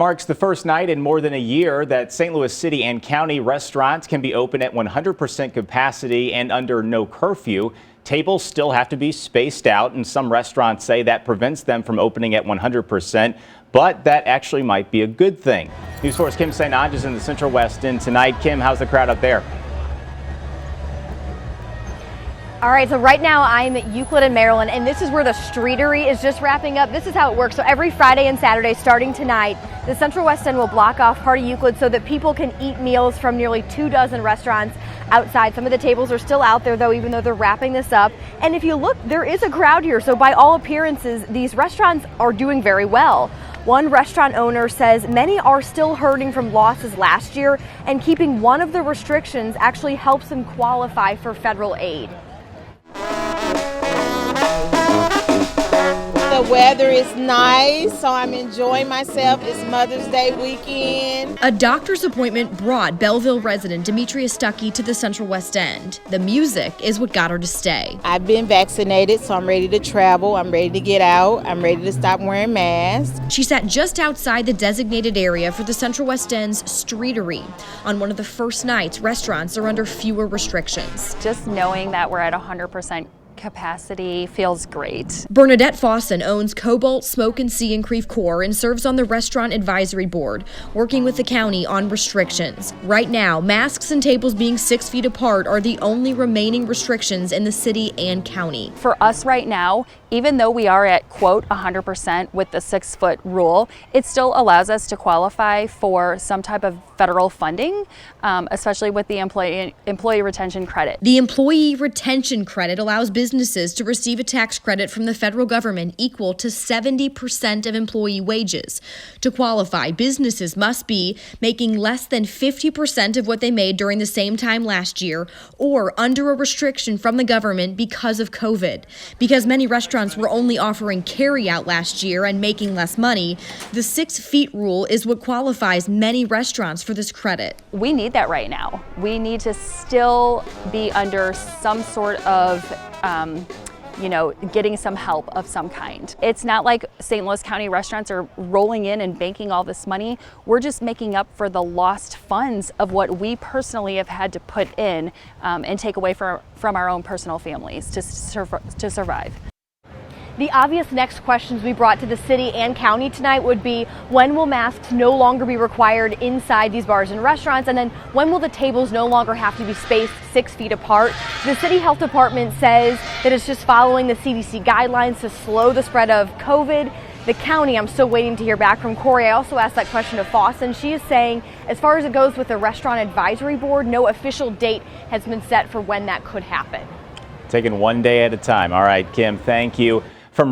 Marks the first night in more than a year that St. Louis City and County restaurants can be open at 100% capacity and under no curfew. Tables still have to be spaced out, and some restaurants say that prevents them from opening at 100%, but that actually might be a good thing. News 4's Kim St. Onge is in the Central West End tonight. Kim, how's the crowd up there? All right, so right now I'm at Euclid in Maryland, and this is where the Streetery is just wrapping up. This is how it works. So every Friday and Saturday starting tonight, the Central West End will block off part of Euclid so that people can eat meals from nearly 24 restaurants outside. Some of the tables are still out there, though, even though they're wrapping this up. And if you look, there is a crowd here. So by all appearances, these restaurants are doing very well. One restaurant owner says many are still hurting from losses last year, and keeping one of the restrictions actually helps them qualify for federal aid. The weather is nice, so I'm enjoying myself. It's Mother's Day weekend. A doctor's appointment brought Belleville resident Demetria Stuckey to the Central West End. The music is what got her to stay. I've been vaccinated, so I'm ready to travel. I'm ready to get out. I'm ready to stop wearing masks. She sat just outside the designated area for the Central West End's Streetery. On one of the first nights, restaurants are under fewer restrictions. Just knowing that we're at 100% capacity feels great. Bernadette Fawson owns Cobalt Smoke and Sea in Creve Coeur and serves on the Restaurant Advisory Board, working with the county on restrictions. Right now, masks and tables being 6 feet apart are the only remaining restrictions in the city and county. For us right now, even though we are at, quote, 100% with the 6-foot rule, it still allows us to qualify for some type of federal funding, especially with the employee retention credit. The employee retention credit allows businesses to receive a tax credit from the federal government equal to 70% of employee wages. To qualify, businesses must be making less than 50% of what they made during the same time last year, or under a restriction from the government because of COVID. Because many restaurants were only offering carry-out last year and making less money, the 6 feet rule is what qualifies many restaurants for this credit. We need that right now. We need to still be under some sort of getting some help of some kind. It's not like St. Louis County restaurants are rolling in and banking all this money. We're just making up for the lost funds of what we personally have had to put in and take away from our own personal families to survive. The obvious next questions we brought to the city and county tonight would be, when will masks no longer be required inside these bars and restaurants? And then when will the tables no longer have to be spaced 6 feet apart? The city health department says that it's just following the CDC guidelines to slow the spread of COVID. The county, I'm still waiting to hear back from Corey. I also asked that question of Fawson. She is saying, as far as it goes with the Restaurant Advisory Board, no official date has been set for when that could happen. Taking one day at a time. All right, Kim, thank you.